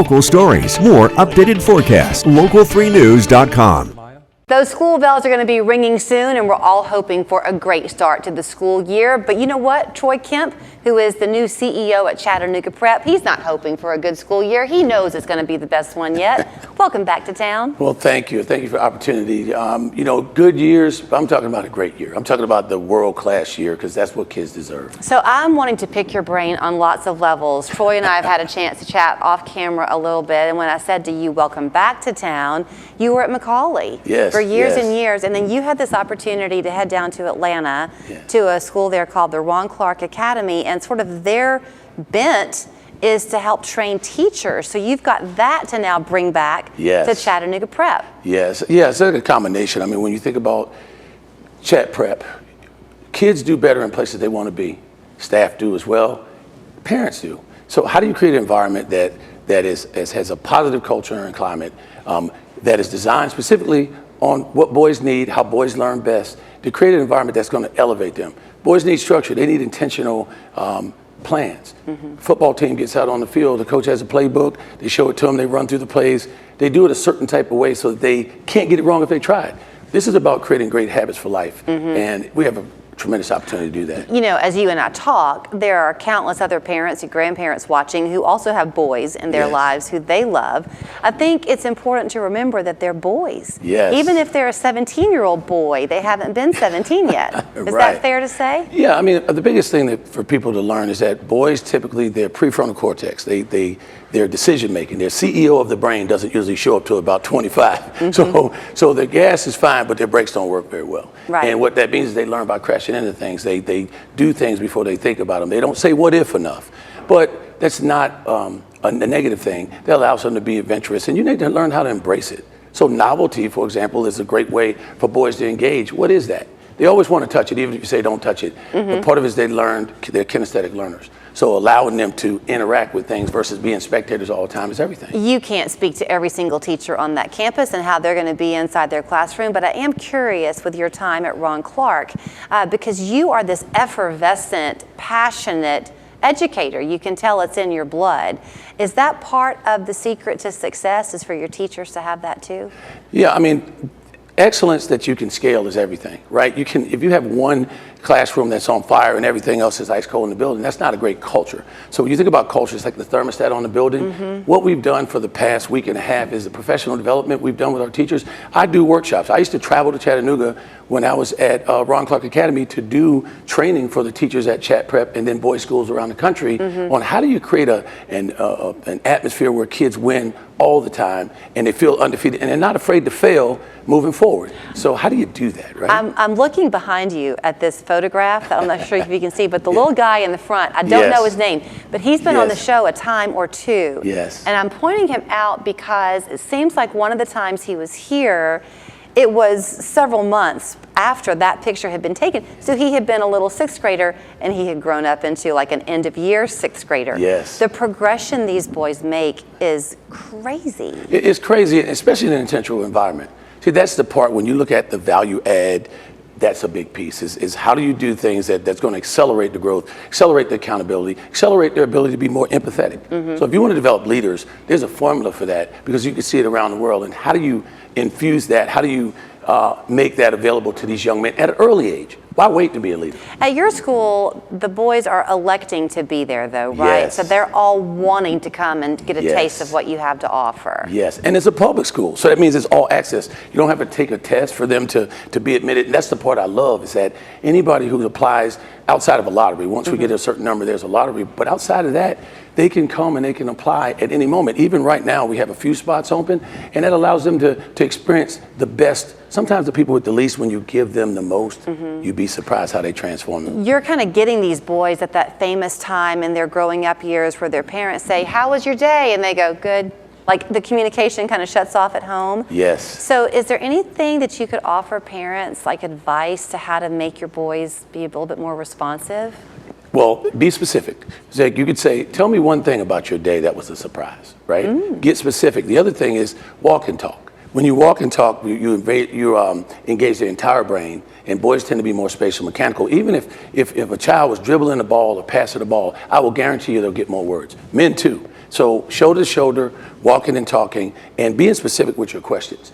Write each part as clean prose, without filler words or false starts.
Local stories, more updated forecasts, local3news.com. Those school bells are going to be ringing soon, and we're all hoping for a great start to the school year. But you know what? Troy Kemp, who is the new CEO at Chattanooga Prep, he's not hoping for a good school year. He knows it's going to be the best one yet. Welcome back to town. Well, thank you. Thank you for the opportunity. Good years, I'm talking about a great year. I'm talking about the world-class year, because that's what kids deserve. So I'm wanting to pick your brain on lots of levels. Troy and I have had a chance to chat off camera a little bit, and when I said to you, welcome back to town, you were at Macaulay. Yes. For years and years, and then you had this opportunity to head down to Atlanta to a school there called the Ron Clark Academy, and sort of their bent is to help train teachers. So you've got that to now bring back to Chattanooga Prep. Yes, it's a combination. I mean, when you think about Chat Prep, kids do better in places they want to be. Staff do as well. Parents do. So how do you create an environment that has a positive culture and climate that is designed specifically on what boys need, how boys learn best, to create an environment that's going to elevate them. Boys need structure. They need intentional plans. Football team gets out on the field. The coach has a playbook. They show it to them. They run through the plays. They do it a certain type of way so that they can't get it wrong if they try it. This is about creating great habits for life, and we have a tremendous opportunity to do that. You know, as you and I talk, there are countless other parents and grandparents watching who also have boys in their lives who they love. I think it's important to remember that they're boys. Yes. Even if they're a 17-year-old boy, they haven't been 17 yet. Is that fair to say? Yeah, I mean, the biggest thing for people to learn is that boys typically, their prefrontal cortex, their decision making, their CEO of the brain doesn't usually show up till about 25. So their gas is fine, but their brakes don't work very well. Right. And what that means is they learn by crashing into things. They do things before they think about them. They don't say what if enough. But that's not a negative thing. That allows them to be adventurous, and you need to learn how to embrace it. So novelty, for example, is a great way for boys to engage. What is that? They always want to touch it, even if you say don't touch it. But part of it is they're kinesthetic learners. So allowing them to interact with things versus being spectators all the time is everything. You can't speak to every single teacher on that campus and how they're going to be inside their classroom, but I am curious with your time at Ron Clark, because you are this effervescent, passionate educator. You can tell it's in your blood. Is that part of the secret to success, is for your teachers to have that too? Yeah, I mean, excellence that you can scale is everything, right? You can, if you have one classroom that's on fire and everything else is ice cold in the building, that's not a great culture. So when you think about culture, it's like the thermostat on the building. What we've done for the past week and a half is the professional development we've done with our teachers. I do workshops. I used to travel to Chattanooga when I was at Ron Clark Academy to do training for the teachers at Chat Prep and then boys schools around the country on how do you create an atmosphere where kids win all the time and they feel undefeated and they're not afraid to fail moving forward. So how do you do that, right? I'm looking behind you at this photograph that I'm not sure if you can see, but the little guy in the front, I don't know his name, but he's been on the show a time or two. Yes. And I'm pointing him out because it seems like one of the times he was here, it was several months after that picture had been taken. So he had been a little sixth grader and he had grown up into like an end of year sixth grader. Yes. The progression these boys make is crazy. It's crazy, especially in an intentional environment. See, that's the part when you look at the value add, that's a big piece, is how do you do things that's going to accelerate the growth, accelerate the accountability, accelerate their ability to be more empathetic. So if you want to develop leaders, there's a formula for that because you can see it around the world. And how do you infuse that? How do you make that available to these young men at an early age? Why wait to be a leader? At your school, the boys are electing to be there, though, right? Yes. So they're all wanting to come and get a taste of what you have to offer. Yes, and it's a public school, so that means it's all access. You don't have to take a test for them to be admitted, and that's the part I love, is that anybody who applies outside of a lottery, once we get a certain number, there's a lottery, but outside of that, they can come and they can apply at any moment. Even right now, we have a few spots open, and that allows them to experience the best. Sometimes the people with the least, when you give them the most, you'd be surprised how they transform them. You're kind of getting these boys at that famous time in their growing up years where their parents say, "How was your day?" And they go, "Good." Like the communication kind of shuts off at home. Yes. So is there anything that you could offer parents, like advice to how to make your boys be a little bit more responsive? Well, be specific. Zach, you could say, tell me one thing about your day that was a surprise, right? Get specific. The other thing is walk and talk. When you walk and talk, you engage the entire brain, and boys tend to be more spatial mechanical. Even if a child was dribbling the ball or passing the ball, I will guarantee you they'll get more words. Men too. So shoulder to shoulder, walking and talking, and being specific with your questions.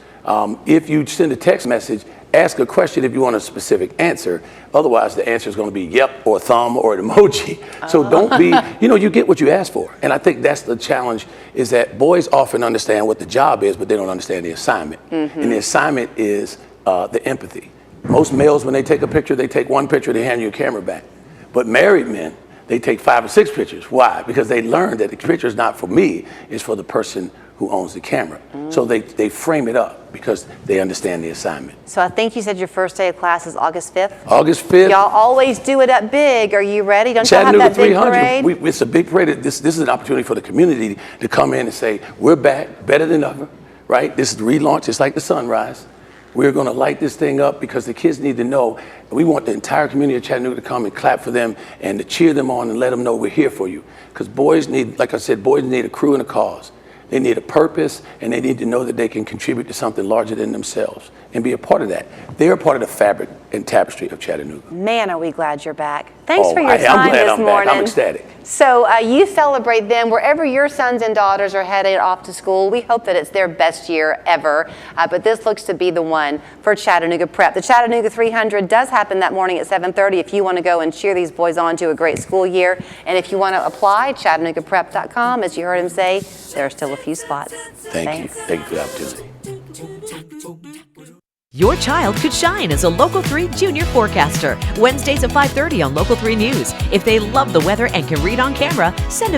If you send a text message, ask a question if you want a specific answer. Otherwise, the answer is going to be yep or thumb or an emoji. So don't be, you get what you ask for. And I think that's the challenge, is that boys often understand what the job is, but they don't understand the assignment. And the assignment is the empathy. Most males, when they take a picture, they take one picture, they hand you a camera back. But married men, they take 5 or 6 pictures. Why? Because they learned that the picture is not for me, it's for the person who owns the camera. So they frame it up because they understand the assignment. So I think you said your first day of class is August 5th? August 5th. Y'all always do it up big. Are you ready? Don't y'all have Chattanooga that big 300. parade? It's a big parade. This is an opportunity for the community to come in and say, we're back, better than ever, right? This is the relaunch. It's like the sunrise. We're going to light this thing up because the kids need to know. We want the entire community of Chattanooga to come and clap for them and to cheer them on and let them know we're here for you. Because boys need, like I said, boys need a crew and a cause. They need a purpose, and they need to know that they can contribute to something larger than themselves and be a part of that. They're a part of the fabric and tapestry of Chattanooga. Man, are we glad you're back. Thanks for your I'm time glad this I'm morning. back. I'm ecstatic. So you celebrate them wherever your sons and daughters are headed off to school. We hope that it's their best year ever, but this looks to be the one for Chattanooga Prep. The Chattanooga 300 does happen that morning at 7:30 if you want to go and cheer these boys on to a great school year. And if you want to apply, ChattanoogaPrep.com. As you heard him say, there are still a few spots. Thank you. Thank you for the opportunity. Your child could shine as a Local 3 junior forecaster. Wednesdays at 5:30 on Local 3 News. If they love the weather and can read on camera, send a